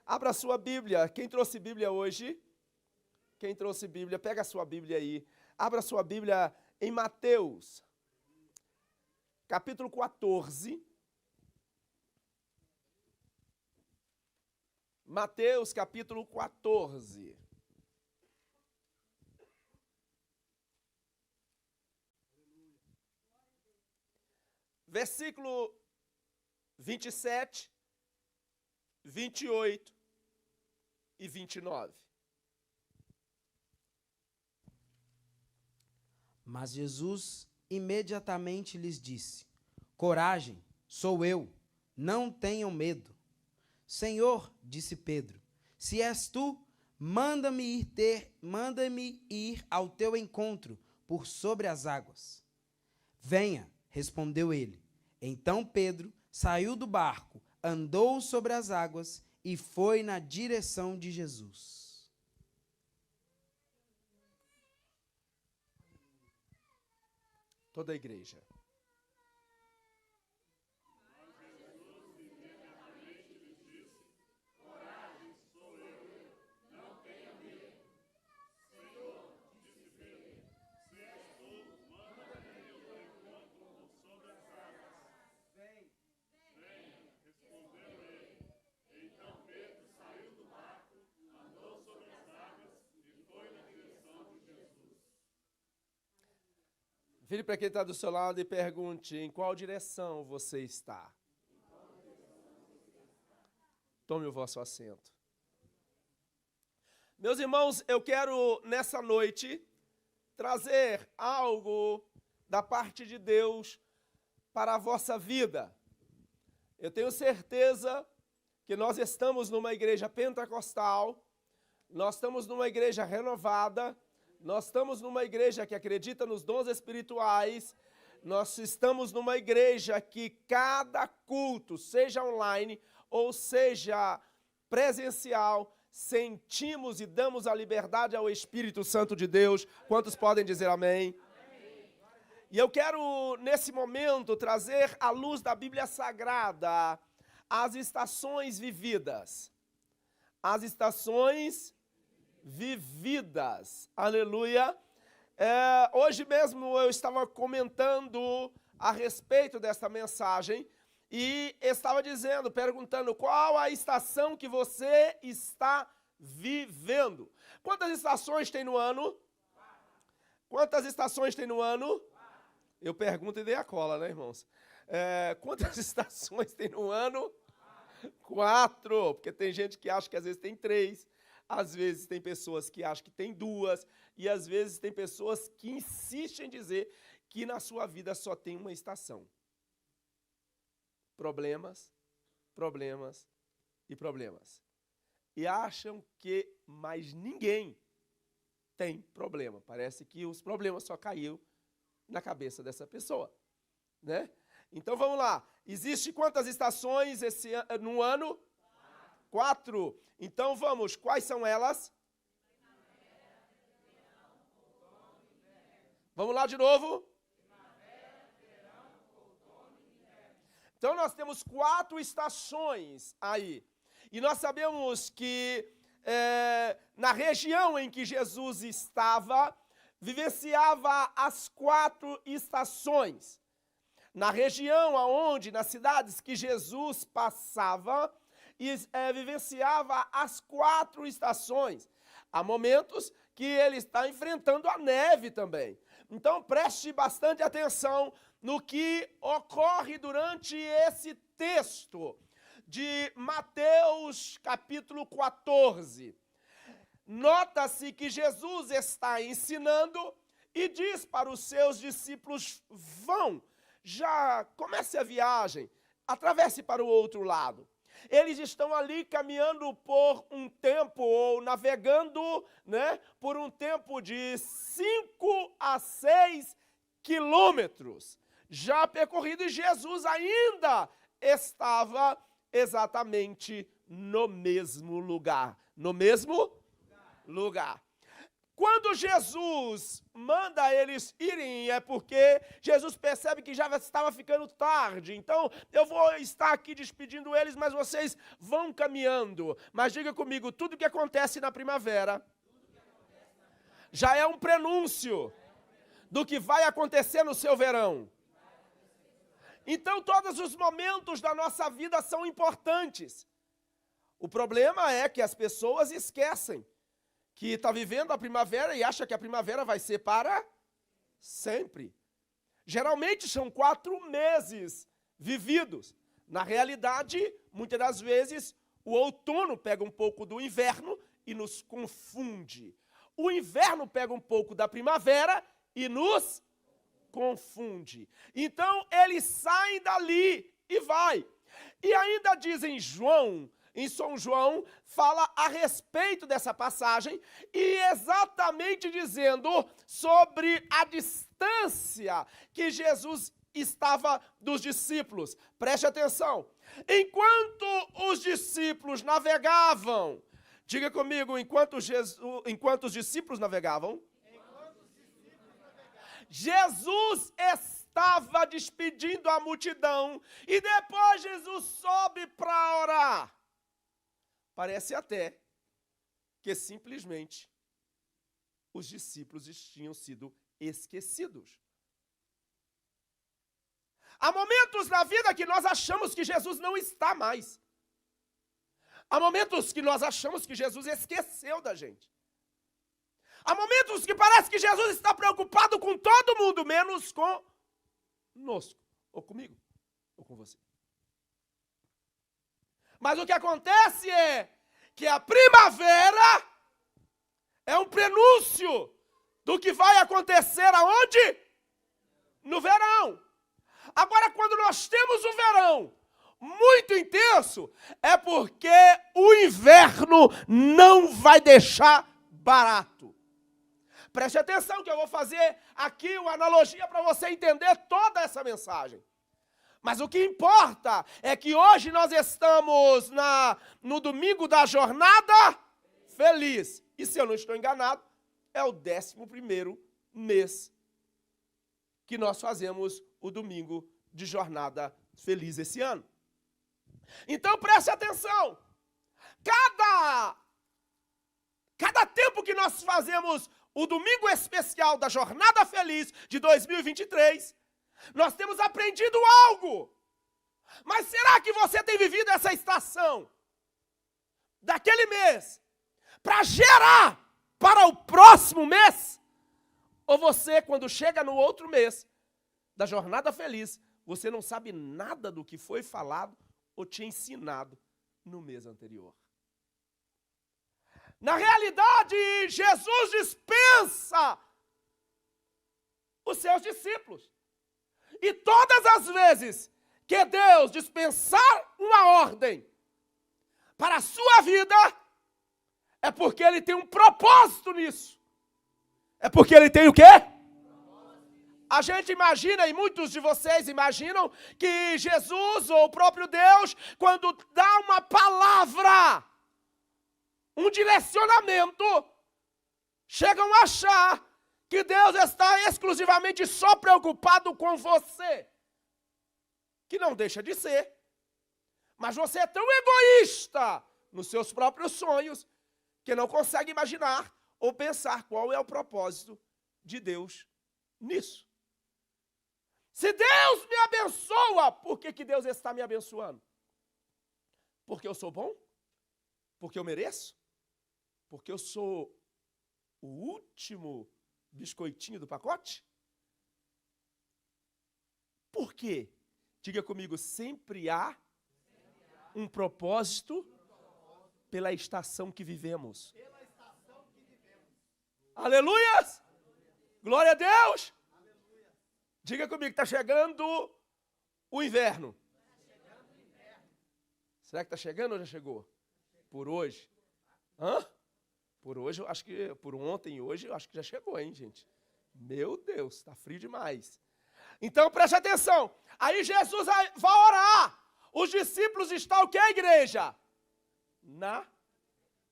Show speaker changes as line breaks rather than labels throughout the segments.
Abra sua Bíblia. Quem trouxe Bíblia hoje? Quem trouxe Bíblia, pega a sua Bíblia aí. Abra sua Bíblia em Mateus, capítulo 14. Mateus, capítulo 14. Versículo 27, 28 e 29.
Mas Jesus imediatamente lhes disse: Coragem, sou eu, não tenham medo. Senhor, disse Pedro, se és tu, manda-me ir ao teu encontro por sobre as águas. Venha, respondeu ele. Então Pedro saiu do barco, andou sobre as águas e foi na direção de Jesus.
Toda a igreja. Vire para quem está do seu lado e pergunte: em qual direção você está? Tome o vosso assento. Meus irmãos, eu quero nessa noite trazer algo da parte de Deus para a vossa vida. Eu tenho certeza que nós estamos numa igreja pentecostal, nós estamos numa igreja renovada, nós estamos numa igreja que acredita nos dons espirituais, nós estamos numa igreja que cada culto, seja online ou seja presencial, sentimos e damos a liberdade ao Espírito Santo de Deus. Quantos podem dizer amém? E eu quero, nesse momento, trazer à luz da Bíblia Sagrada as estações vividas. As estações vividas. Aleluia. Hoje mesmo eu estava comentando a respeito desta mensagem e estava dizendo, perguntando qual a estação que você está vivendo. Quantas estações tem no ano? Quantas estações tem no ano? Eu pergunto e dei a cola, né, irmãos? Quantas estações tem no ano? 4, porque tem gente que acha que às vezes tem 3, às vezes tem pessoas que acham que tem 2, e às vezes tem pessoas que insistem em dizer que na sua vida só tem uma estação. Problemas, problemas e problemas. E acham que mais ninguém tem problema. Parece que os problemas só caiu na cabeça dessa pessoa, né? Então vamos lá. Existe quantas estações no ano? 4. Então vamos, quais são elas? Vamos lá de novo? Então nós temos 4 estações aí. E nós sabemos que na região em que Jesus estava, vivenciava as 4 estações. Na região aonde, nas cidades que Jesus passava, vivenciava as 4 estações. Há momentos que ele está enfrentando a neve também. Então preste bastante atenção no que ocorre durante esse texto de Mateus capítulo 14. Nota-se que Jesus está ensinando e diz para os seus discípulos: vão, já comece a viagem, atravesse para o outro lado. Eles estão ali caminhando por um tempo, ou navegando, né, por um tempo de 5 a 6 quilômetros. Já percorrido, e Jesus ainda estava exatamente no mesmo lugar. No mesmo lugar. quando Jesus manda eles irem, é porque Jesus percebe que já estava ficando tarde. Então, eu vou estar aqui despedindo eles, mas vocês vão caminhando. Mas diga comigo, tudo que acontece na primavera já é um prenúncio do que vai acontecer no seu verão. Então, todos os momentos da nossa vida são importantes. O problema é que as pessoas esquecem que está vivendo a primavera e acha que a primavera vai ser para sempre. Geralmente são 4 meses vividos. Na realidade, muitas das vezes, o outono pega um pouco do inverno e nos confunde. O inverno pega um pouco da primavera e nos confunde. Então, eles saem dali e vai. E ainda diz em São João, fala a respeito dessa passagem e exatamente dizendo sobre a distância que Jesus estava dos discípulos. Preste atenção. Enquanto os discípulos navegavam, diga comigo, enquanto os discípulos navegavam, Jesus estava despedindo a multidão e depois Jesus sobe para orar. Parece até que simplesmente os discípulos tinham sido esquecidos. Há momentos na vida que nós achamos que Jesus não está mais. Há momentos que nós achamos que Jesus esqueceu da gente. Há momentos que parece que Jesus está preocupado com todo mundo, menos conosco, ou comigo, ou com você. Mas o que acontece é que a primavera é um prenúncio do que vai acontecer aonde? No verão. Agora, quando nós temos um verão muito intenso, é porque o inverno não vai deixar barato. Preste atenção que eu vou fazer aqui uma analogia para você entender toda essa mensagem. Mas o que importa é que hoje nós estamos no domingo da jornada feliz. E se eu não estou enganado, é o 11º mês que nós fazemos o domingo de jornada feliz esse ano. Então preste atenção. Cada tempo que nós fazemos o domingo especial da jornada feliz de 2023, nós temos aprendido algo. Mas será que você tem vivido essa estação daquele mês para gerar para o próximo mês? Ou você, quando chega no outro mês da jornada feliz, você não sabe nada do que foi falado ou te ensinado no mês anterior? Na realidade, Jesus dispensa os seus discípulos. E todas as vezes que Deus dispensar uma ordem para a sua vida, é porque Ele tem um propósito nisso. É porque Ele tem o quê? A gente imagina, e muitos de vocês imaginam, que Jesus ou o próprio Deus, quando dá uma palavra, um direcionamento, chegam a achar que Deus está exclusivamente só preocupado com você. Que não deixa de ser. Mas você é tão egoísta nos seus próprios sonhos que não consegue imaginar ou pensar qual é o propósito de Deus nisso. Se Deus me abençoa, por que Deus está me abençoando? Porque eu sou bom? Porque eu mereço? Porque eu sou o último biscoitinho do pacote? Por quê? Diga comigo, sempre há um propósito pela estação que vivemos. Aleluias! Glória a Deus! Diga comigo, está chegando o inverno. Será que está chegando ou já chegou? Por hoje? Hã? Por hoje, eu acho que, por ontem e hoje, eu acho que já chegou, hein, gente? Meu Deus, está frio demais. Então, preste atenção. Aí Jesus vai orar. Os discípulos estão o que, igreja?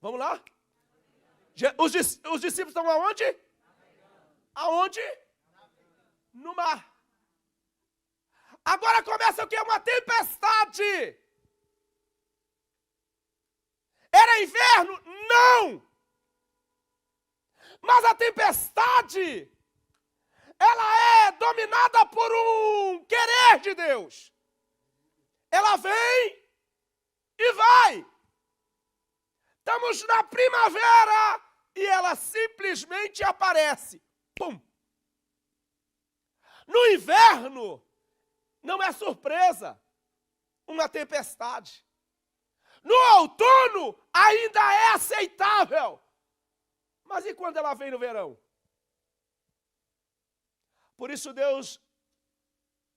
Vamos lá? Os discípulos estão aonde? Aonde? No mar. Agora começa o quê? Uma tempestade. Era inverno? Não! Mas a tempestade, ela é dominada por um querer de Deus. Ela vem e vai. Estamos na primavera e ela simplesmente aparece. Pum! No inverno, não é surpresa uma tempestade. No outono, ainda é aceitável. Mas e quando ela vem no verão? Por isso Deus,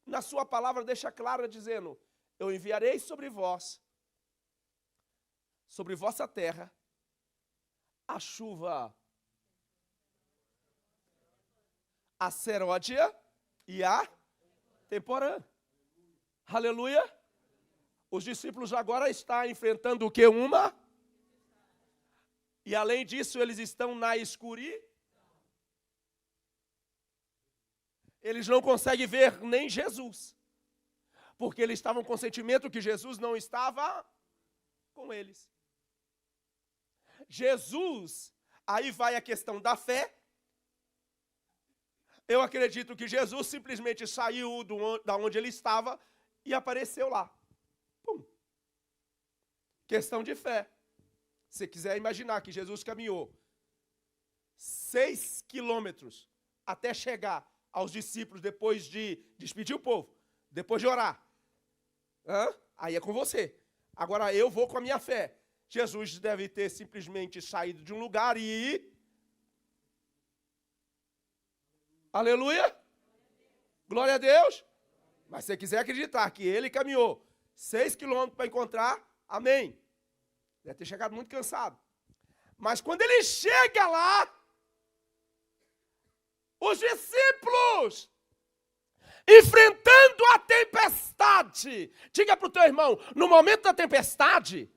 na sua palavra, deixa claro dizendo: eu enviarei sobre vós, sobre vossa terra, a chuva seródia e a temporã. Aleluia. Os discípulos agora estão enfrentando o que? E além disso, eles estão na escuridão. Eles não conseguem ver nem Jesus. Porque eles estavam com o sentimento que Jesus não estava com eles. Jesus, aí vai a questão da fé. Eu acredito que Jesus simplesmente saiu da onde ele estava e apareceu lá. Pum. Questão de fé. Se quiser imaginar que Jesus caminhou 6 quilômetros até chegar aos discípulos depois de despedir o povo, depois de orar. Aí é com você. Agora eu vou com a minha fé. Jesus deve ter simplesmente saído de um lugar e... Aleluia! Glória a Deus! Mas se você quiser acreditar que ele caminhou 6 quilômetros para encontrar, amém. Deve ter chegado muito cansado. Mas quando ele chega lá, os discípulos, enfrentando a tempestade, diga para o teu irmão, no momento da tempestade,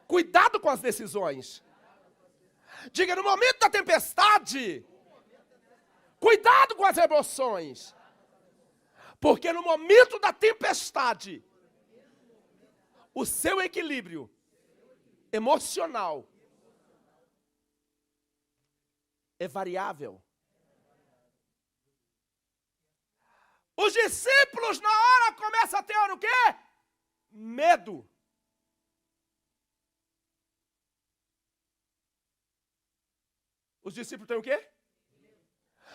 cuidado com as decisões. Diga, no momento da tempestade, cuidado com as emoções. Porque no momento da tempestade, o seu equilíbrio emocional é variável. Os discípulos na hora começam a ter o quê? Medo. Os discípulos têm o quê?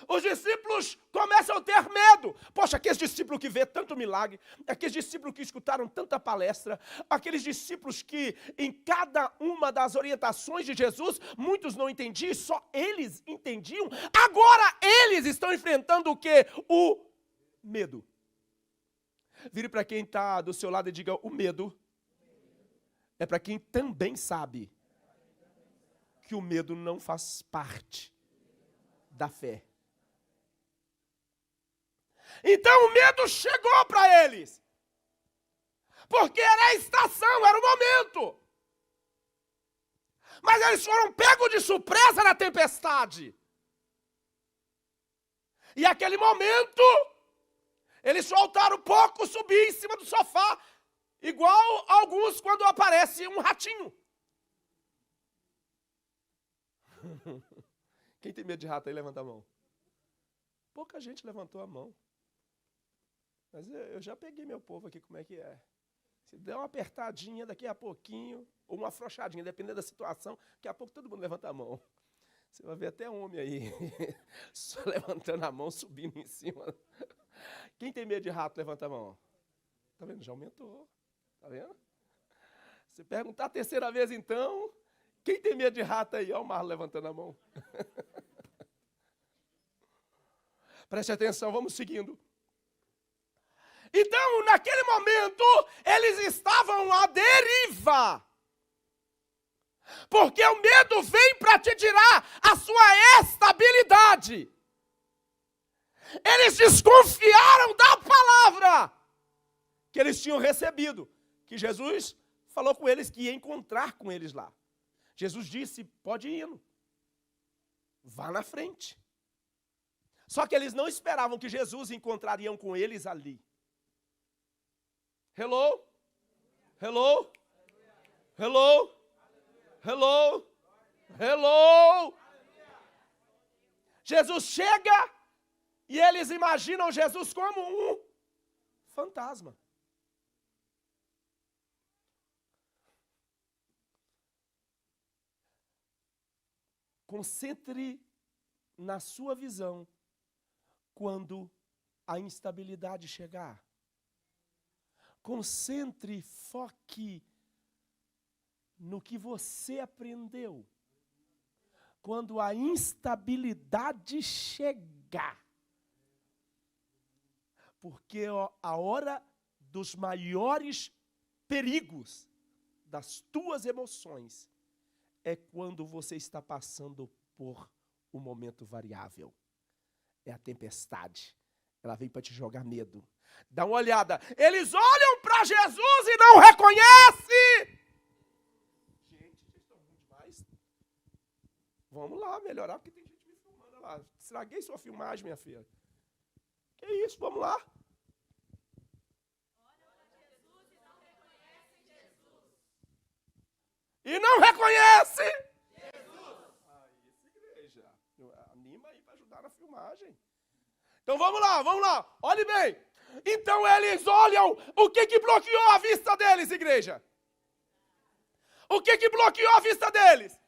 Os discípulos começam a ter medo. Poxa, aqueles discípulos que vê tanto milagre, aqueles discípulos que escutaram tanta palestra, aqueles discípulos que em cada uma das orientações de Jesus, muitos não entendiam, só eles entendiam. Agora eles estão enfrentando o quê? O medo. Vire para quem está do seu lado e diga, o medo é para quem também sabe que o medo não faz parte da fé. Então o medo chegou para eles. Porque era a estação, era o momento. Mas eles foram pegos de surpresa na tempestade. E aquele momento, eles soltaram um pouco, subir em cima do sofá, igual alguns quando aparece um ratinho. Quem tem medo de rato aí, levanta a mão. Pouca gente levantou a mão. Mas eu já peguei meu povo aqui, como é que é. Se der uma apertadinha daqui a pouquinho, ou uma afrouxadinha, dependendo da situação, daqui a pouco todo mundo levanta a mão. Você vai ver até homem aí, só levantando a mão, subindo em cima. Quem tem medo de rato, levanta a mão. Tá vendo? Já aumentou. Tá vendo? Se perguntar a terceira vez, então, quem tem medo de rato aí? Olha o Marlon levantando a mão. Preste atenção, vamos seguindo. Então, naquele momento, eles estavam à deriva. Porque o medo vem para te tirar a sua estabilidade. Eles desconfiaram da palavra que eles tinham recebido. Que Jesus falou com eles que ia encontrar com eles lá. Jesus disse, pode ir indo. Vá na frente. Só que eles não esperavam que Jesus encontrariam com eles ali. Hello? Hello? Hello? Hello? Hello? Jesus chega e eles imaginam Jesus como um fantasma. Concentre na sua visão quando a instabilidade chegar. Concentre, foque no que você aprendeu. Quando a instabilidade chegar. Porque a hora dos maiores perigos das tuas emoções é quando você está passando por um momento variável. É a tempestade. Ela vem para te jogar medo. Dá uma olhada. Eles olham para Jesus e não reconhecem. Gente, vocês estão ruins demais. Vamos lá melhorar, porque tem gente me filmando lá. Estraguei sua filmagem, minha filha. Que isso, vamos lá. E não reconhece Jesus. Aí, essa igreja. Anima aí para ajudar na filmagem. Então vamos lá. Olhe bem. Então eles olham, o que bloqueou a vista deles, igreja? O que bloqueou a vista deles?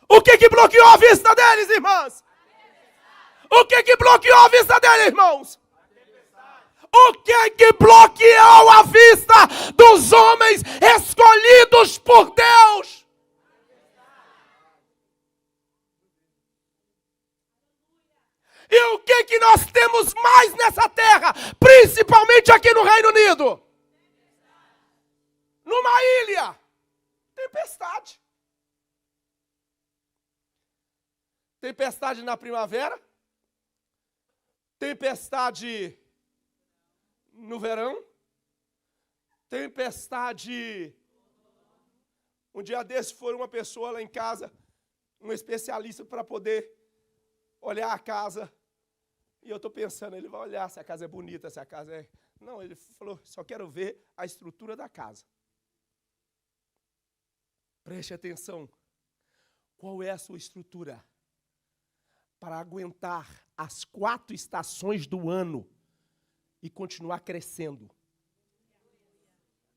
O que bloqueou a vista deles, irmãs? O que bloqueou a vista deles, irmãos? O que bloqueou a vista dos homens escolhidos por Deus? E o que nós temos mais nessa terra, principalmente aqui no Reino Unido? Numa ilha, tempestade. Tempestade na primavera, tempestade no verão, tempestade. Um dia desse foi uma pessoa lá em casa, um especialista para poder olhar a casa. E eu estou pensando, ele vai olhar se a casa é bonita, se a casa é... Não, ele falou, só quero ver a estrutura da casa. Preste atenção. Qual é a sua estrutura? Para aguentar as 4 estações do ano e continuar crescendo.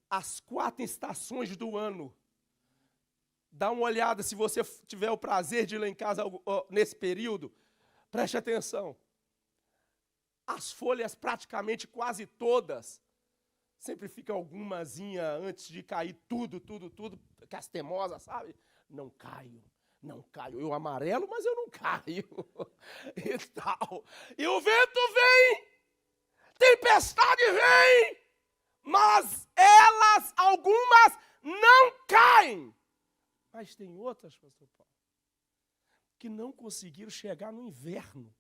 As 4 estações do ano. Dá uma olhada, se você tiver o prazer de ir lá em casa nesse período, preste atenção. As folhas praticamente quase todas, sempre fica algumazinha antes de cair tudo, castemosas, sabe? Não caio. Eu amarelo, mas eu não caio. E tal. E o vento vem, tempestade vem, mas algumas não caem. Mas tem outras, pastor Paulo, que não conseguiram chegar no inverno.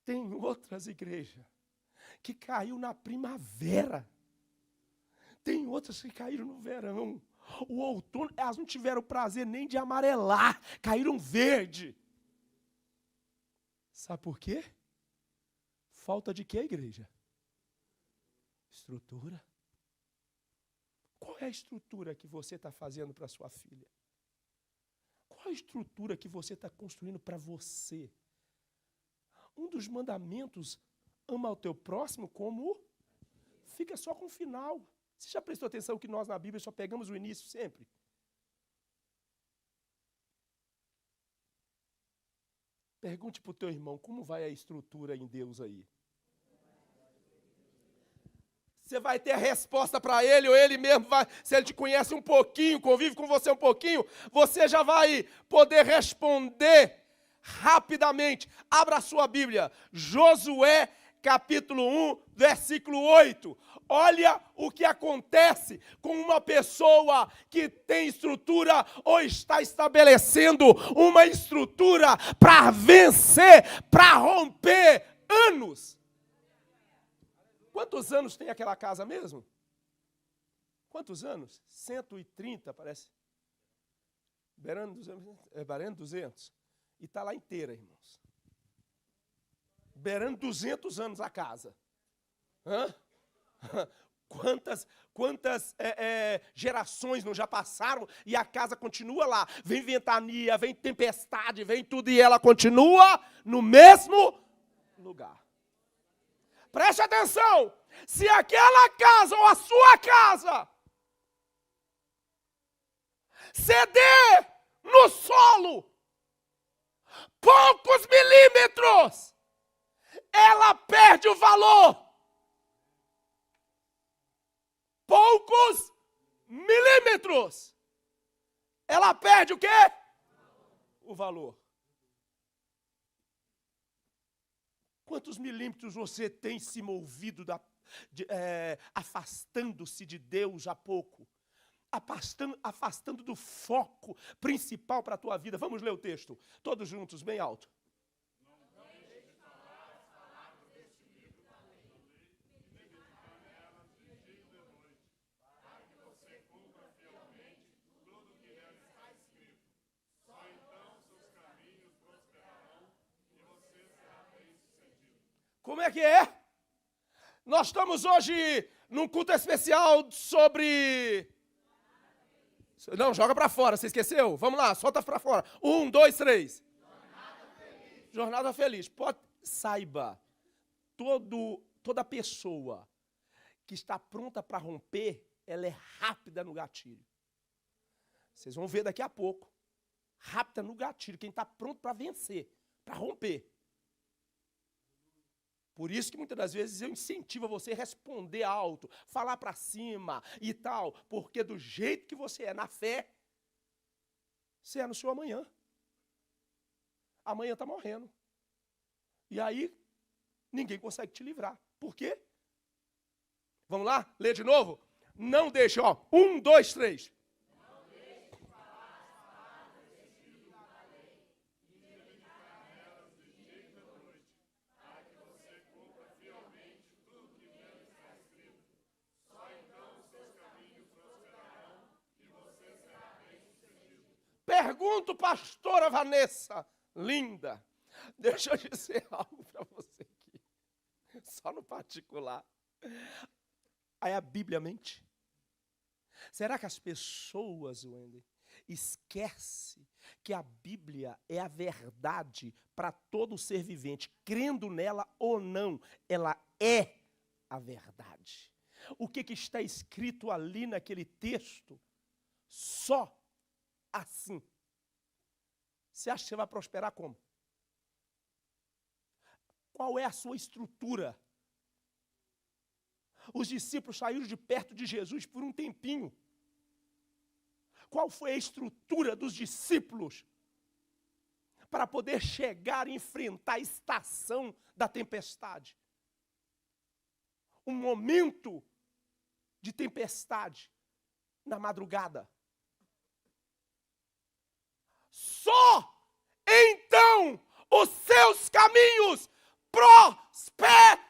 Tem outras, igreja, que caiu na primavera. Tem outras que caíram no verão. O outono, elas não tiveram prazer nem de amarelar. Caíram verde. Sabe por quê? Falta de quê, igreja? Estrutura. Qual é a estrutura que você está fazendo para sua filha? Qual a estrutura que você está construindo para você? Um dos mandamentos, ama o teu próximo como... Fica só com o final. Você já prestou atenção que nós na Bíblia só pegamos o início sempre? Pergunte para o teu irmão, como vai a estrutura em Deus aí? Você vai ter a resposta para ele, ou ele mesmo vai, se ele te conhece um pouquinho, convive com você um pouquinho, você já vai poder responder rapidamente. Abra a sua Bíblia, Josué capítulo 1, versículo 8. Olha o que acontece com uma pessoa que tem estrutura ou está estabelecendo uma estrutura para vencer, para romper anos. Quantos anos tem aquela casa mesmo? quantos anos? 130, parece. Beirando 200. E está lá inteira, irmãos. Beirando 200 anos a casa. Hã? Quantas gerações não já passaram e a casa continua lá. Vem ventania, vem tempestade, vem tudo e ela continua no mesmo lugar. Preste atenção, se aquela casa ou a sua casa ceder no solo poucos milímetros, ela perde o valor. Poucos milímetros. Ela perde o quê? O valor. Quantos milímetros você tem se movido, afastando-se de Deus há pouco? Afastando do foco principal para a tua vida. Vamos ler o texto. Todos juntos, bem alto. Como é que é? Nós estamos hoje num culto especial sobre... Não, joga para fora, você esqueceu? Vamos lá, solta para fora. 1, 2, 3. Jornada feliz. Jornada feliz. Saiba, toda pessoa que está pronta para romper, ela é rápida no gatilho. Vocês vão ver daqui a pouco. Rápida no gatilho, quem está pronto para vencer, para romper. Por isso que muitas das vezes eu incentivo você a responder alto, falar para cima e tal, porque do jeito que você é na fé, você é no seu amanhã. Amanhã está morrendo. E aí, ninguém consegue te livrar. Por quê? Vamos lá? Lê de novo? Não deixe, 1, 2, 3. Pergunto, pastora Vanessa, linda, deixa eu dizer algo para você aqui, só no particular. Aí a Bíblia mente? Será que as pessoas, Wendy, esquecem que a Bíblia é a verdade para todo ser vivente, crendo nela ou não, ela é a verdade. O que está escrito ali naquele texto? Só assim. Você acha que você vai prosperar como? Qual é a sua estrutura? Os discípulos saíram de perto de Jesus por um tempinho. Qual foi a estrutura dos discípulos para poder chegar e enfrentar a estação da tempestade? Um momento de tempestade na madrugada. Só então os seus caminhos prosperarão.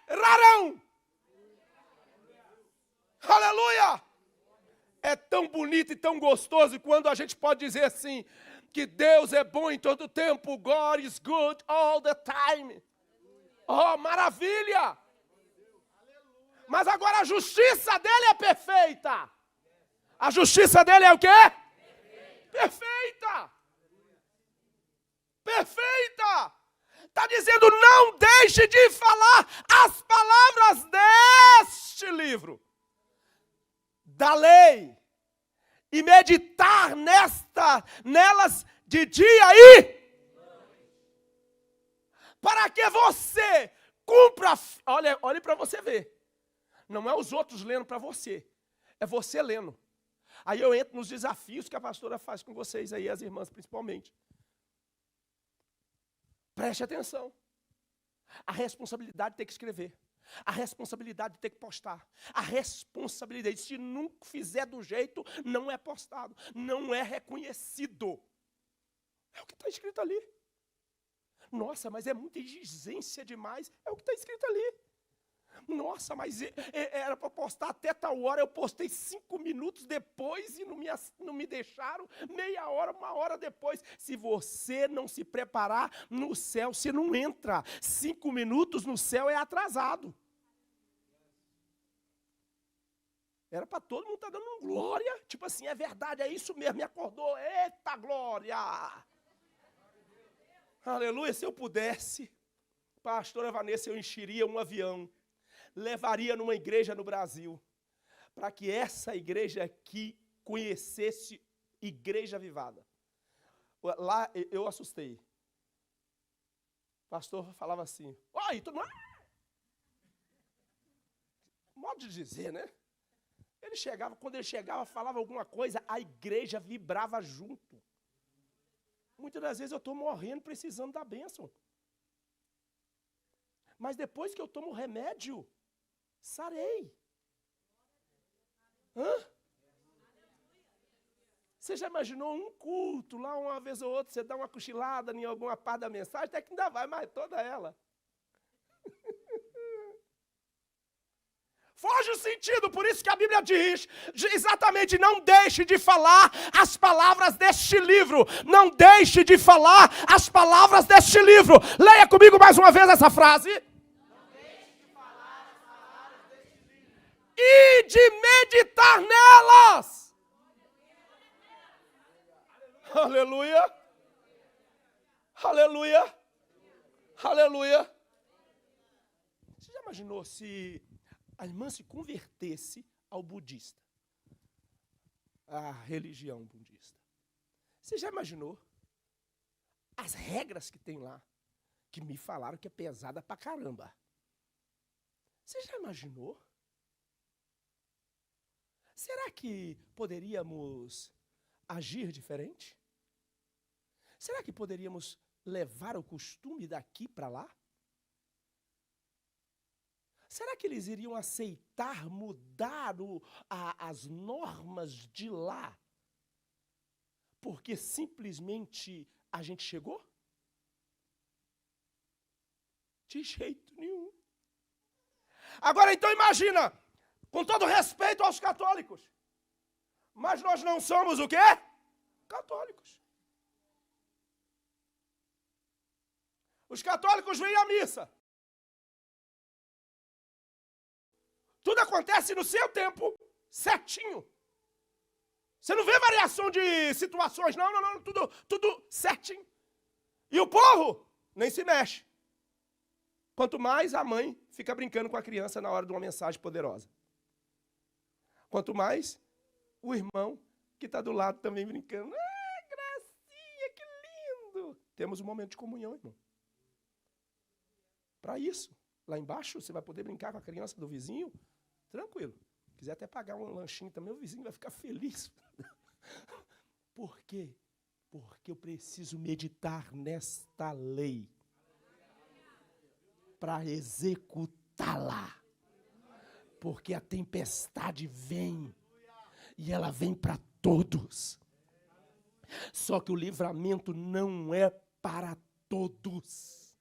Aleluia! É tão bonito e tão gostoso quando a gente pode dizer assim, que Deus é bom em todo tempo. God is good all the time. Oh, maravilha! Mas agora a justiça dele é perfeita. A justiça dele é o quê? Perfeita! Perfeita! Está dizendo, não deixe de falar as palavras deste livro, da lei, e meditar nelas de dia e para que você cumpra. Olhe para você ver. Não é os outros lendo para você, é você lendo. Aí eu entro nos desafios que a pastora faz com vocês aí, as irmãs principalmente. Preste atenção. A responsabilidade de ter que escrever. A responsabilidade de ter que postar. A responsabilidade, se não fizer do jeito, não é postado. Não é reconhecido. É o que está escrito ali. Nossa, mas é muita exigência demais. É o que está escrito ali. Nossa, mas era para postar até tal hora, eu postei 5 minutos depois e não me deixaram, meia hora, 1 hora depois. Se você não se preparar, no céu você não entra. 5 minutos no céu é atrasado. Era para todo mundo estar dando um glória, tipo assim, é verdade, é isso mesmo, me acordou, eita glória! Aleluia, se eu pudesse, pastora Vanessa, eu encheria um avião, levaria numa igreja no Brasil, para que essa igreja aqui conhecesse Igreja Avivada. Lá eu assustei. O pastor falava assim, oi, tu não é? Modo de dizer, né? Quando ele chegava, falava alguma coisa, a igreja vibrava junto. Muitas das vezes eu estou morrendo, precisando da bênção. Mas depois que eu tomo o remédio, sarei. Você já imaginou um culto lá, uma vez ou outra, você dá uma cochilada em alguma parte da mensagem, até que ainda vai mais toda ela. Foge o sentido, por isso que a Bíblia diz, exatamente, não deixe de falar as palavras deste livro. Não deixe de falar as palavras deste livro. Leia comigo mais uma vez essa frase. Não deixe de falar as palavras deste livro. E de meditar nelas. Aleluia. Aleluia. Aleluia. Você já imaginou se a irmã se convertesse ao budista, à religião budista? Você já imaginou as regras que tem lá, que me falaram que é pesada pra caramba? Você já imaginou? Será que poderíamos agir diferente? Será que poderíamos levar o costume daqui para lá? Será que eles iriam aceitar mudar as normas de lá? Porque simplesmente a gente chegou? De jeito nenhum. Agora então imagina, com todo respeito aos católicos, mas nós não somos o quê? Católicos. Os católicos vêm à missa. Tudo acontece no seu tempo, certinho. Você não vê variação de situações, não, tudo certinho. E o povo nem se mexe. Quanto mais a mãe fica brincando com a criança na hora de uma mensagem poderosa. Quanto mais o irmão que está do lado também brincando. Gracinha, que lindo. Temos um momento de comunhão, irmão. Para isso, lá embaixo, você vai poder brincar com a criança do vizinho, tranquilo. Se quiser até pagar um lanchinho também, o vizinho vai ficar feliz. Por quê? Porque eu preciso meditar nesta lei para executá-la. Porque a tempestade vem e ela vem para todos. Só que o livramento não é para todos.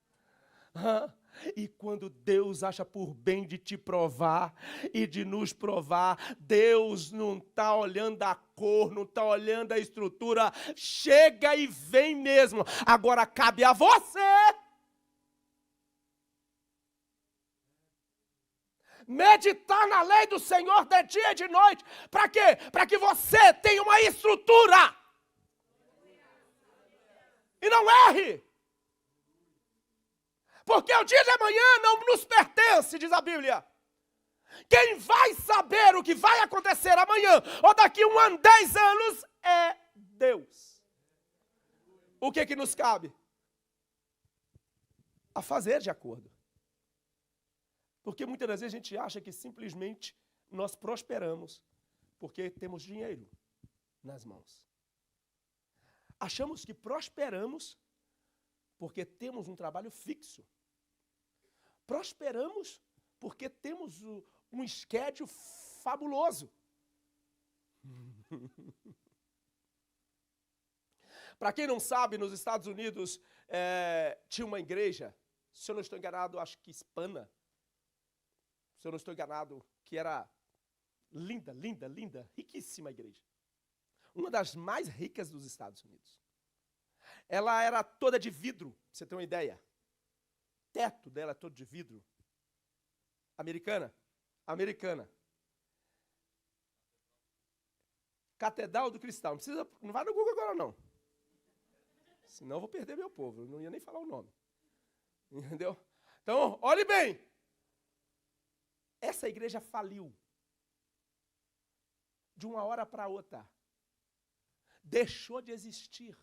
E quando Deus acha por bem de te provar e de nos provar, Deus não está olhando a cor, não está olhando a estrutura, chega e vem mesmo. Agora cabe a você meditar na lei do Senhor de dia e de noite. Para quê? Para que você tenha uma estrutura e não erre. Porque o dia de amanhã não nos pertence, diz a Bíblia. Quem vai saber o que vai acontecer amanhã ou daqui 1 ano, 10 anos, é Deus. O que nos cabe? A fazer de acordo. Porque muitas das vezes a gente acha que simplesmente nós prosperamos porque temos dinheiro nas mãos. Achamos que prosperamos porque temos um trabalho fixo. Prosperamos porque temos um schedule fabuloso. Para quem não sabe, nos Estados Unidos tinha uma igreja, se eu não estou enganado, acho que hispana. se eu não estou enganado, que era linda, linda, linda, riquíssima igreja. Uma das mais ricas dos Estados Unidos. Ela era toda de vidro, pra você ter uma ideia. Teto dela todo de vidro. Americana. Catedral do Cristal. Não vai no Google agora, não. Senão eu vou perder meu povo. Eu não ia nem falar o nome. Entendeu? Então, olhe bem. Essa igreja faliu. De uma hora para outra. Deixou de existir.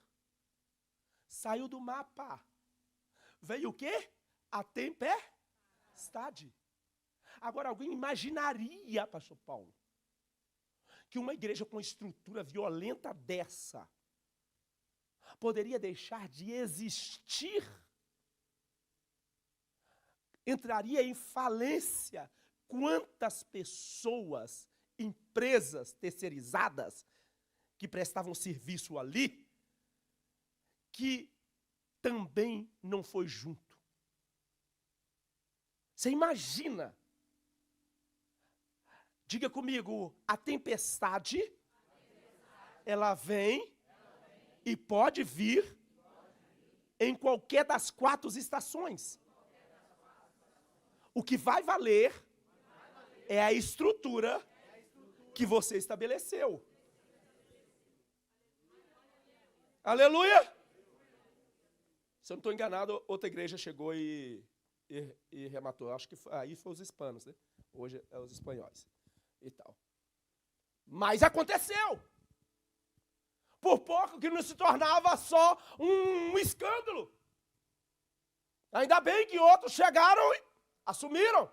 Saiu do mapa. Veio o quê? A tempestade. Agora, alguém imaginaria, pastor Paulo, que uma igreja com estrutura violenta dessa poderia deixar de existir? Entraria em falência? Quantas pessoas, empresas terceirizadas que prestavam serviço ali, que também não foi junto. Você imagina? Diga comigo, a tempestade, ela vem e pode vir em qualquer das 4 estações. O que vai valer é a estrutura que você estabeleceu. Aleluia! Se eu não estou enganado, outra igreja chegou e rematou. Acho que aí foi os hispanos, né? Hoje é os espanhóis e tal. Mas aconteceu. Por pouco que não se tornava só um escândalo. Ainda bem que outros chegaram e assumiram.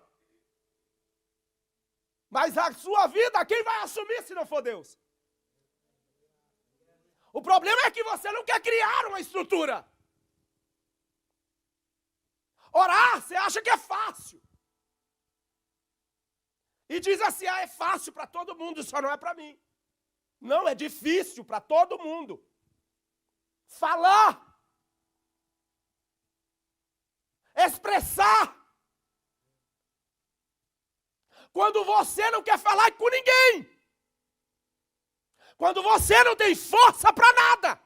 Mas a sua vida, quem vai assumir se não for Deus? O problema é que você não quer criar uma estrutura. Orar, você acha que é fácil. E diz assim, é fácil para todo mundo, só não é para mim. Não, é difícil para todo mundo. Falar. Expressar. Quando você não quer falar com ninguém. Quando você não tem força para nada.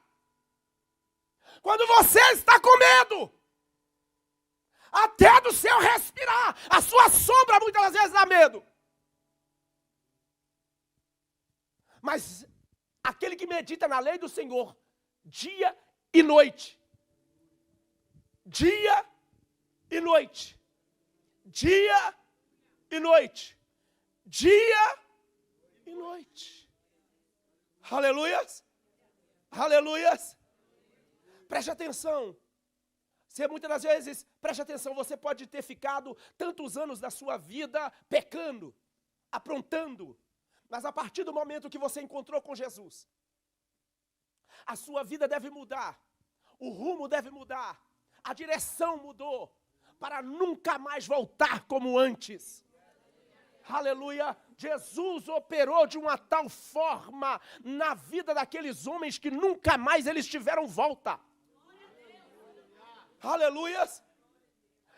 Quando você está com medo. Até do seu respirar. A sua sombra muitas vezes dá medo. Mas aquele que medita na lei do Senhor, dia e noite. Dia e noite. Dia e noite. Dia e noite. Aleluias. Aleluias. Preste atenção. Você muitas das vezes, preste atenção, você pode ter ficado tantos anos da sua vida pecando, aprontando. Mas a partir do momento que você encontrou com Jesus, a sua vida deve mudar, o rumo deve mudar, a direção mudou, para nunca mais voltar como antes. Aleluia! Jesus operou de uma tal forma na vida daqueles homens que nunca mais eles tiveram volta. Aleluia!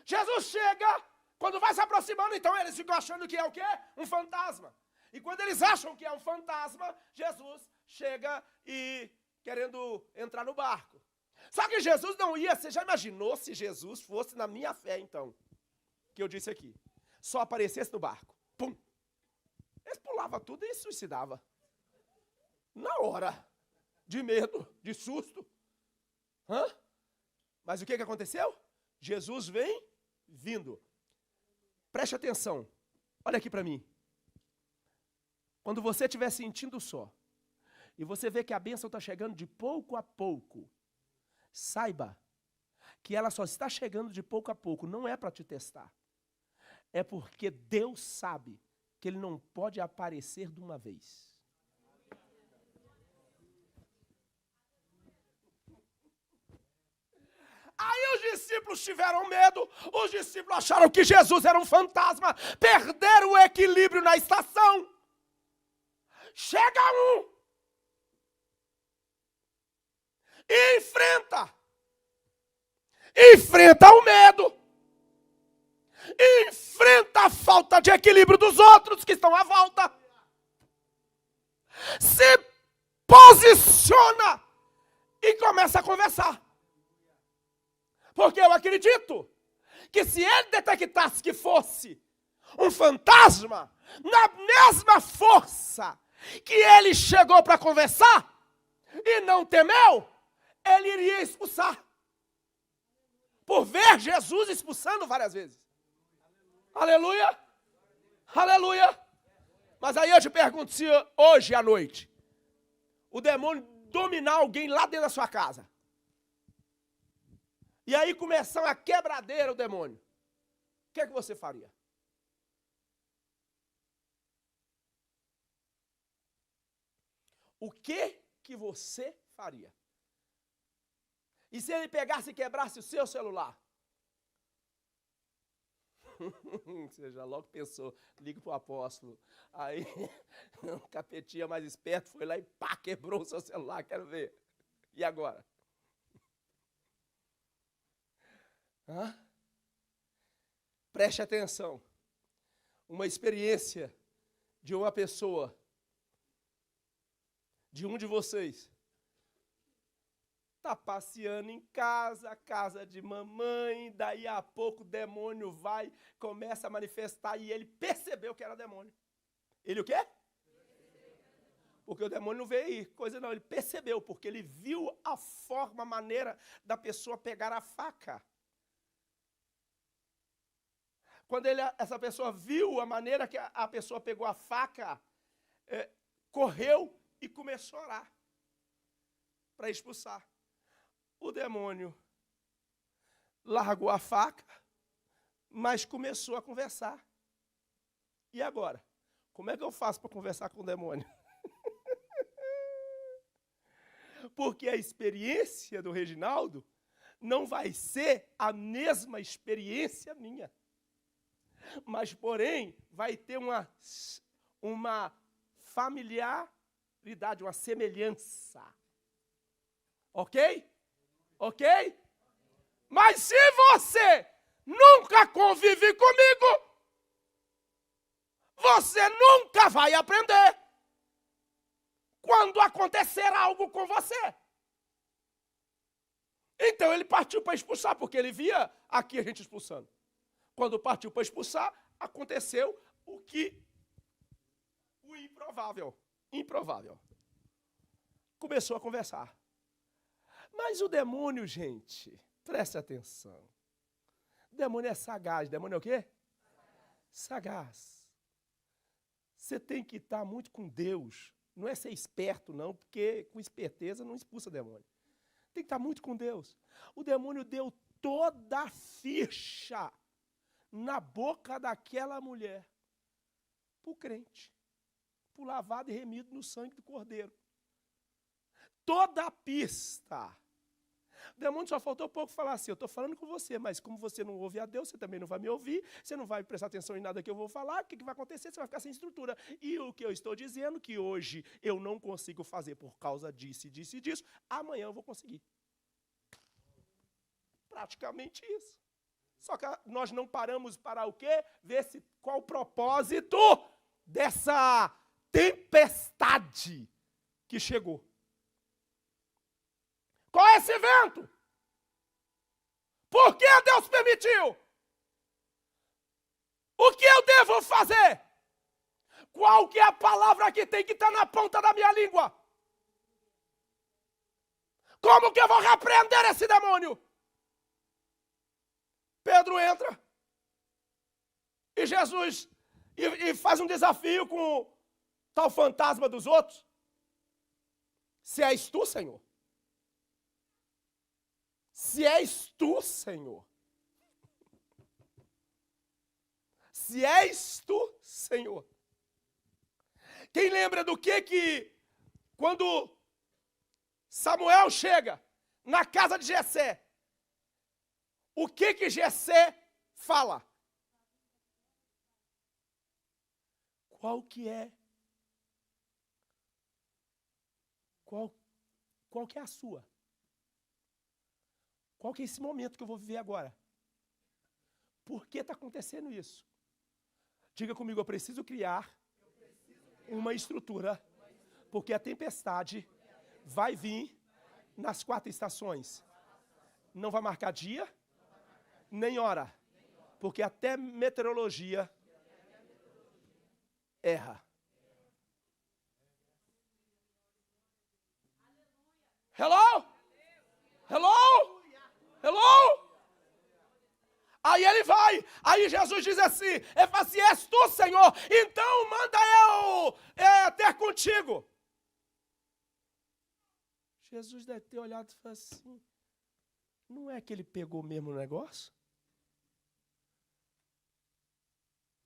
Jesus chega, quando vai se aproximando, então eles ficam achando que é o quê? Um fantasma. E quando eles acham que é um fantasma, Jesus chega e querendo entrar no barco. Só que Jesus não ia, você já imaginou se Jesus fosse na minha fé, então, que eu disse aqui, só aparecesse no barco, pum, eles pulavam tudo e suicidavam. Na hora, de medo, de susto. Mas o que aconteceu? Jesus vem vindo. Preste atenção, olha aqui para mim. Quando você estiver sentindo só, e você vê que a bênção está chegando de pouco a pouco, saiba que ela só está chegando de pouco a pouco, não é para te testar. É porque Deus sabe que Ele não pode aparecer de uma vez. Aí os discípulos tiveram medo, os discípulos acharam que Jesus era um fantasma, perderam o equilíbrio na estação. Chega um e enfrenta o medo, enfrenta a falta de equilíbrio dos outros que estão à volta. Se posiciona e começa a conversar. Porque eu acredito que se ele detectasse que fosse um fantasma, na mesma força que ele chegou para conversar e não temeu, ele iria expulsar. Por ver Jesus expulsando várias vezes. Aleluia! Aleluia! Mas aí eu te pergunto, se hoje à noite o demônio dominar alguém lá dentro da sua casa, e aí começar uma quebradeira o demônio, o que é que você faria? O que você faria? E se ele pegasse e quebrasse o seu celular? Você já logo pensou, liga para o apóstolo. Aí o capetinha mais esperto foi lá e pá, quebrou o seu celular, quero ver. E agora? Hã? Preste atenção. Uma experiência de uma pessoa, de um de vocês, está passeando em casa, casa de mamãe, daí a pouco o demônio vai, começa a manifestar e ele percebeu que era demônio. Ele o quê? Porque o demônio não veio coisa não, ele percebeu, porque ele viu a forma, a maneira da pessoa pegar a faca. Quando essa pessoa viu a maneira que a pessoa pegou a faca, correu e começou a orar para expulsar. O demônio largou a faca, mas começou a conversar. E agora? Como é que eu faço para conversar com o demônio? Porque a experiência do Reginaldo não vai ser a mesma experiência minha. Mas, porém, vai ter uma familiaridade, uma semelhança. Ok? Ok? Mas se você nunca convive comigo, você nunca vai aprender quando acontecer algo com você. Então ele partiu para expulsar, porque ele via aqui a gente expulsando. Quando partiu para expulsar, aconteceu o improvável. Começou a conversar. Mas o demônio, gente, preste atenção. O demônio é sagaz. Demônio é o quê? Sagaz. Você tem que estar muito com Deus. Não é ser esperto, não, porque com esperteza não expulsa demônio. Tem que estar muito com Deus. O demônio deu toda a ficha na boca daquela mulher. Para o crente. Para o lavado e remido no sangue do Cordeiro. Toda a pista. O demônio só faltou pouco falar assim, eu estou falando com você, mas como você não ouve a Deus, você também não vai me ouvir, você não vai prestar atenção em nada que eu vou falar, o que vai acontecer? Você vai ficar sem estrutura. E o que eu estou dizendo, que hoje eu não consigo fazer por causa disso, amanhã eu vou conseguir. Praticamente isso. Só que nós não paramos para o quê? Ver qual o propósito dessa tempestade que chegou. Qual é esse evento? Por que Deus permitiu? O que eu devo fazer? Qual que é a palavra que tem que estar na ponta da minha língua? Como que eu vou repreender esse demônio? Pedro entra e Jesus e faz um desafio com o tal fantasma dos outros. Se és tu, Senhor. Se és tu, Senhor. Se és tu, Senhor. Quem lembra do que quando Samuel chega na casa de Jessé, o que Jessé fala? Qual que é? Qual que é a sua? Qual que é esse momento que eu vou viver agora? Por que está acontecendo isso? Diga comigo, eu preciso criar uma estrutura, porque a tempestade vai vir nas 4 estações. Não vai marcar dia, nem hora, porque até meteorologia erra. Hello? Hello? Hello? Aí ele vai, aí Jesus diz assim, ele fala assim, és tu, Senhor, então manda eu ter contigo. Jesus deve ter olhado e falado assim, não é que ele pegou mesmo o negócio?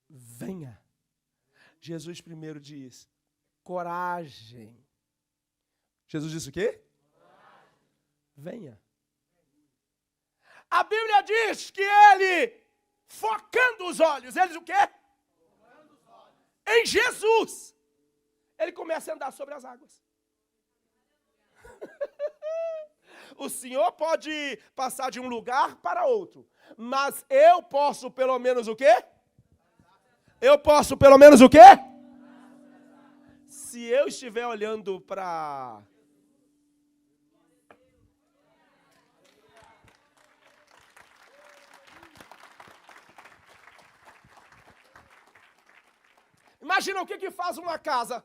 Venha. Jesus primeiro diz, coragem. Jesus disse o quê? Venha. A Bíblia diz que ele, focando os olhos, ele diz o quê? Em Jesus. Ele começa a andar sobre as águas. O Senhor pode passar de um lugar para outro, mas eu posso pelo menos o quê? Eu posso pelo menos o quê? Se eu estiver olhando para... Imagina o que faz uma casa.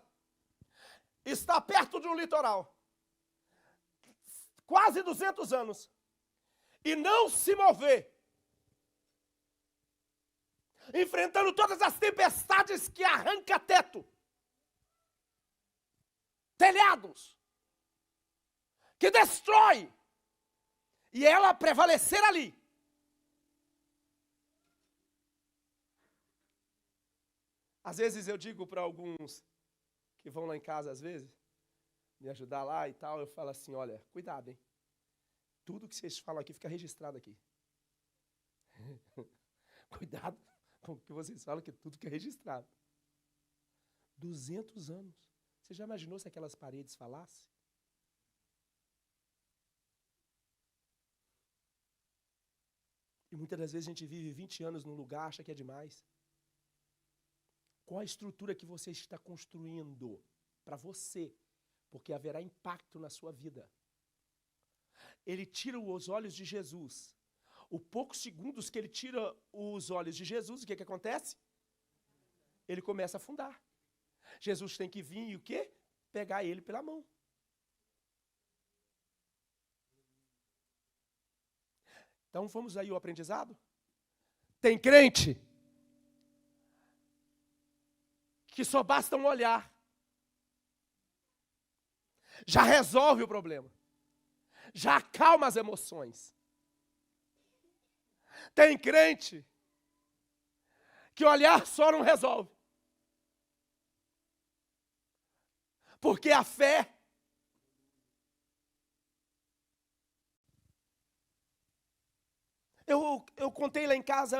Está perto de um litoral. Quase 200 anos. E não se mover. Enfrentando todas as tempestades que arranca teto. Telhados. Que destrói. E ela prevalecer ali. Às vezes eu digo para alguns que vão lá em casa, às vezes, me ajudar lá e tal, eu falo assim, olha, cuidado, hein? Tudo que vocês falam aqui fica registrado aqui. Cuidado com o que vocês falam, que tudo que é registrado. 200 anos. Você já imaginou se aquelas paredes falassem? E muitas das vezes a gente vive 20 anos num lugar, acha que é demais. Qual a estrutura que você está construindo para você? Porque haverá impacto na sua vida. Ele tira os olhos de Jesus. O poucos segundos que ele tira os olhos de Jesus, o que acontece? Ele começa a afundar. Jesus tem que vir e o quê? Pegar ele pela mão. Então vamos aí ao aprendizado? Tem crente que só basta um olhar, já resolve o problema, já acalma as emoções. Tem crente que olhar só não resolve, porque a fé eu contei lá em casa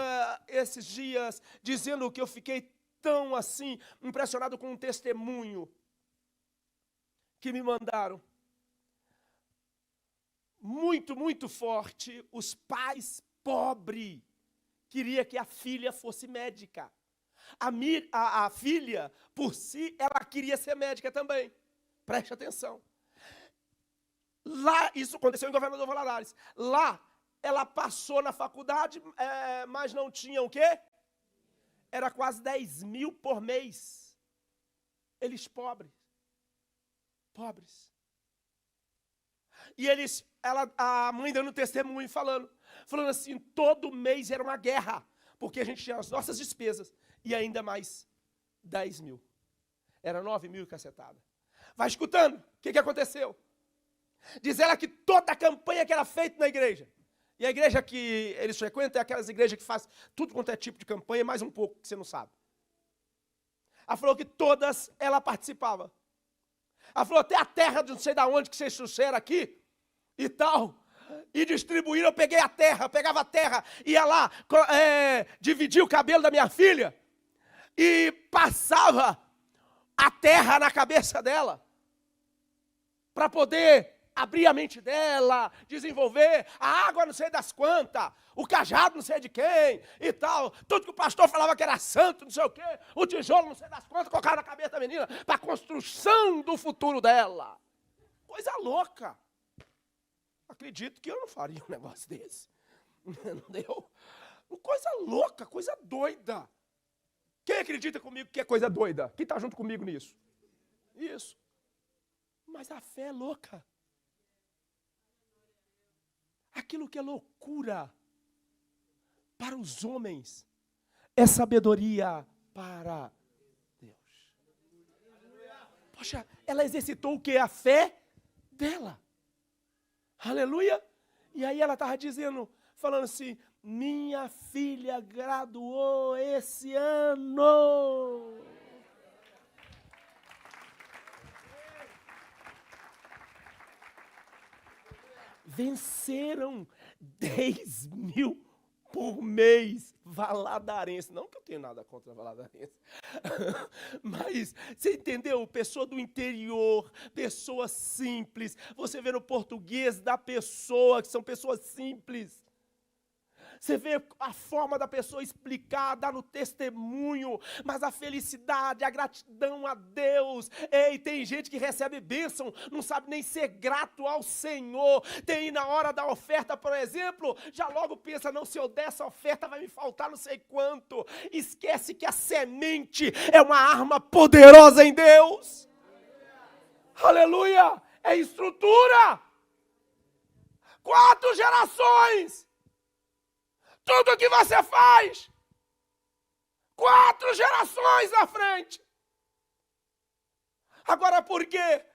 esses dias, dizendo que eu fiquei tão assim, impressionado com um testemunho que me mandaram. Muito, muito forte. Os pais pobres queriam que a filha fosse médica. A filha, por si, ela queria ser médica também. Preste atenção. Lá, isso aconteceu em Governador Valadares. Lá, ela passou na faculdade, mas não tinha o quê? Era quase 10 mil por mês. Eles pobres. E a mãe dando testemunho falando assim, todo mês era uma guerra, porque a gente tinha as nossas despesas e ainda mais 10 mil. Era 9 mil e cacetada. Vai escutando, o que aconteceu? Diz ela que toda a campanha que era feita na igreja, e a igreja que eles frequentam é aquelas igrejas que faz tudo quanto é tipo de campanha, mais um pouco, que você não sabe. Ela falou que todas ela participava. Ela falou, até a terra de não sei de onde que vocês trouxeram aqui e tal, e distribuíram, eu peguei a terra, pegava a terra, ia lá, dividia o cabelo da minha filha e passava a terra na cabeça dela para poder abrir a mente dela, desenvolver a água não sei das quantas, o cajado não sei de quem e tal. Tudo que o pastor falava que era santo, não sei o quê, o tijolo não sei das quantas, colocaram na cabeça da menina para a construção do futuro dela. Coisa louca. Acredito que eu não faria um negócio desse. Não deu? Coisa louca, coisa doida. Quem acredita comigo que é coisa doida? Quem está junto comigo nisso? Isso. Mas a fé é louca. Aquilo que é loucura para os homens é sabedoria para Deus. Poxa, ela exercitou o que? A fé dela. Aleluia. E aí ela estava dizendo, falando assim, minha filha graduou esse ano. Venceram 10 mil por mês valadarense. Não que eu tenha nada contra valadarense. Mas, você entendeu? Pessoa do interior, pessoa simples. Você vê no português da pessoa, que são pessoas simples. Você vê a forma da pessoa explicar, dar no testemunho, mas a felicidade, a gratidão a Deus. Ei, tem gente que recebe bênção, não sabe nem ser grato ao Senhor. Tem na hora da oferta, por exemplo, já logo pensa, não, se eu der essa oferta vai me faltar não sei quanto. Esquece que a semente é uma arma poderosa em Deus. Aleluia! É estrutura. 4 gerações. Tudo o que você faz, 4 gerações à frente. Agora por quê?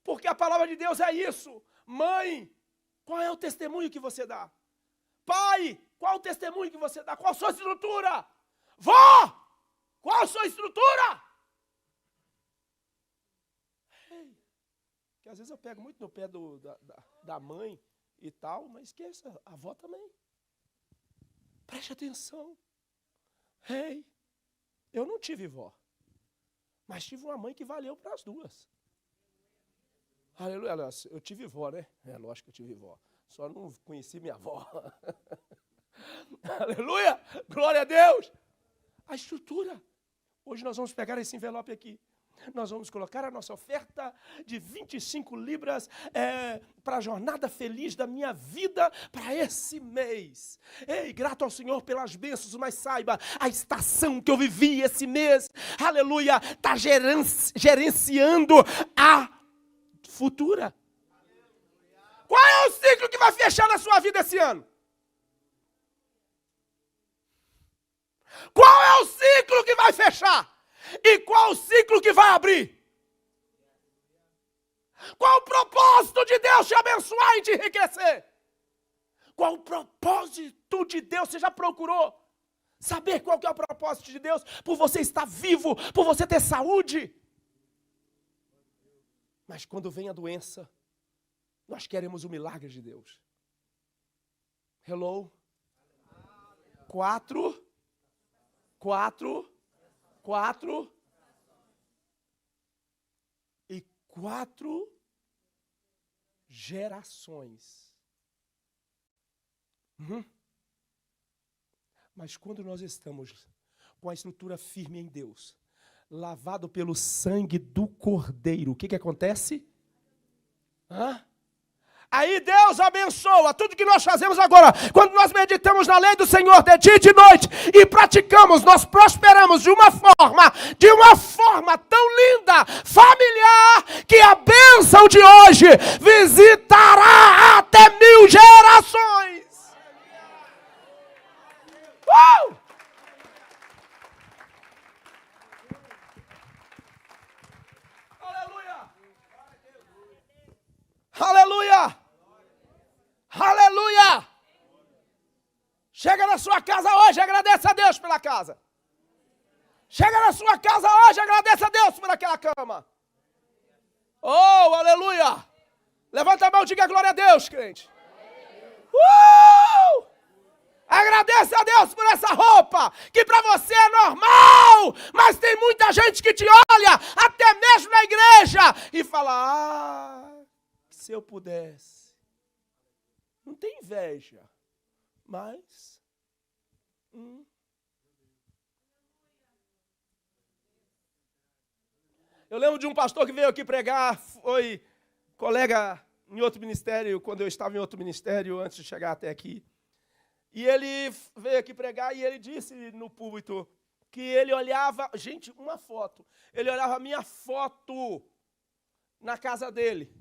Porque a palavra de Deus é isso. Mãe, qual é o testemunho que você dá? Pai, qual é o testemunho que você dá? Qual a sua estrutura? Vó, qual a sua estrutura? Que às vezes eu pego muito no pé da mãe e tal, mas esqueça, a avó também. Preste atenção. Ei, eu não tive vó, mas tive uma mãe que valeu para as duas. Aleluia. Eu tive vó, né? É lógico que eu tive vó. Só não conheci minha avó. Aleluia. Glória a Deus. A estrutura. Hoje nós vamos pegar esse envelope aqui. Nós vamos colocar a nossa oferta de 25 libras para a jornada feliz da minha vida para esse mês. Ei, grato ao Senhor pelas bênçãos, mas saiba, a estação que eu vivi esse mês, aleluia, está gerenciando a futura. Qual é o ciclo que vai fechar na sua vida esse ano? Qual é o ciclo que vai fechar? E qual o ciclo que vai abrir? Qual o propósito de Deus te abençoar e te enriquecer? Qual o propósito de Deus? Você já procurou saber qual que é o propósito de Deus? Por você estar vivo, por você ter saúde. Mas quando vem a doença, nós queremos o milagre de Deus. Hello? 4 gerações. Mas quando nós estamos com a estrutura firme em Deus, lavado pelo sangue do Cordeiro, o que acontece? Aí Deus abençoa tudo que nós fazemos agora. Quando nós meditamos na lei do Senhor de dia e de noite e praticamos, nós prosperamos de uma forma tão linda, familiar, que a bênção de hoje visitará até 1000 gerações. Aleluia! Aleluia! Aleluia! Chega na sua casa hoje, agradece a Deus pela casa. Chega na sua casa hoje, agradece a Deus por aquela cama. Oh, aleluia! Levanta a mão e diga glória a Deus, crente. Agradece a Deus por essa roupa, que para você é normal, mas tem muita gente que te olha, até mesmo na igreja, e fala, que Se eu pudesse. Não tem inveja, mas... Eu lembro de um pastor que veio aqui pregar, foi colega em outro ministério, quando eu estava em outro ministério, antes de chegar até aqui. E ele veio aqui pregar e ele disse no púlpito que ele olhava, gente, uma foto, ele olhava a minha foto na casa dele.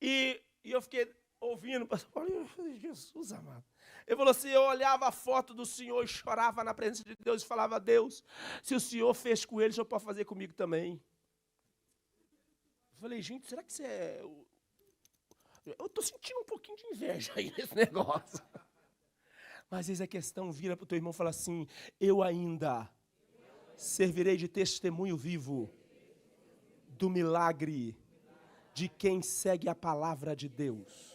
E eu fiquei ouvindo, olha, Jesus amado. Ele falou assim, eu olhava a foto do Senhor e chorava na presença de Deus e falava, Deus, se o Senhor fez com ele, o Senhor pode fazer comigo também. Eu falei, gente, será que você é... Eu estou sentindo um pouquinho de inveja aí nesse negócio. Mas eis a questão, vira para o teu irmão e fala assim, eu ainda servirei de testemunho vivo do milagre de quem segue a palavra de Deus.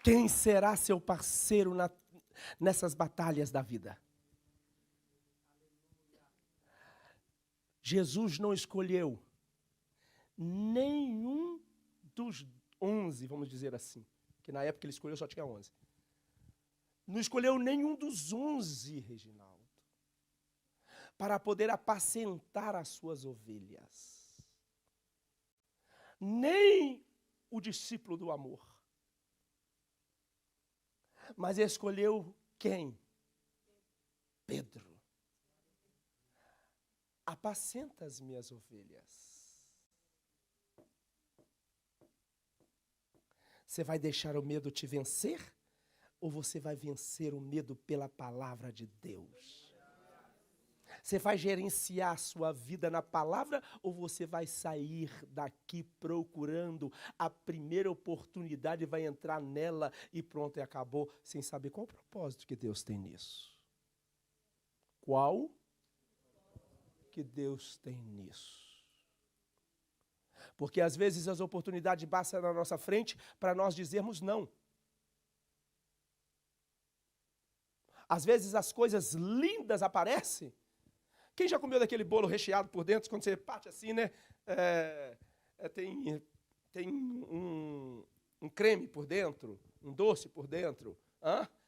Quem será seu parceiro nessas batalhas da vida? Jesus não escolheu nenhum dos 11, vamos dizer assim, que na época ele escolheu só tinha 11. Não escolheu nenhum dos 11, Reginaldo, para poder apacentar as suas ovelhas. Nem o discípulo do amor. Mas escolheu quem? Pedro. Apacenta as minhas ovelhas. Você vai deixar o medo te vencer? Ou você vai vencer o medo pela palavra de Deus? Você vai gerenciar a sua vida na palavra ou você vai sair daqui procurando a primeira oportunidade, vai entrar nela e pronto, e acabou, sem saber qual o propósito que Deus tem nisso? Qual que Deus tem nisso? Porque às vezes as oportunidades passam na nossa frente para nós dizermos não. Às vezes as coisas lindas aparecem. Quem já comeu daquele bolo recheado por dentro, quando você parte assim, né? Tem um creme por dentro, um doce por dentro.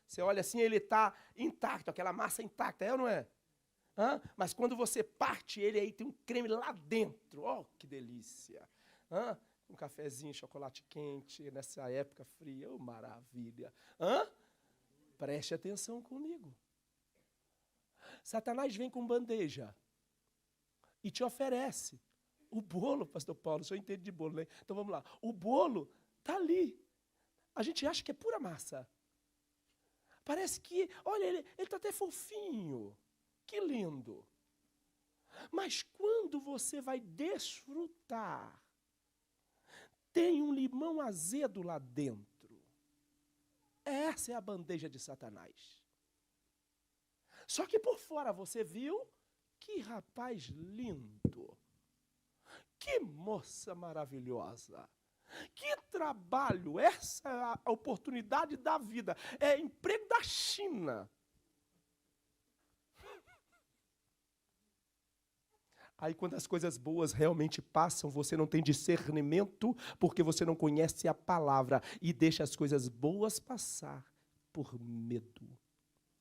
Você olha assim, ele está intacto, aquela massa intacta, é ou não é? Mas quando você parte ele, aí tem um creme lá dentro. Oh, que delícia! Um cafezinho, chocolate quente, nessa época fria, oh, maravilha! Preste atenção comigo. Satanás vem com bandeja e te oferece o bolo, pastor Paulo, o senhor entende de bolo, né? Então vamos lá. O bolo está ali. A gente acha que é pura massa. Parece que, olha, ele está até fofinho. Que lindo. Mas quando você vai desfrutar, tem um limão azedo lá dentro. Essa é a bandeja de Satanás. Só que por fora você viu, que rapaz lindo, que moça maravilhosa, que trabalho, essa é a oportunidade da vida, é emprego da China. Aí quando as coisas boas realmente passam, você não tem discernimento, porque você não conhece a palavra e deixa as coisas boas passar por medo.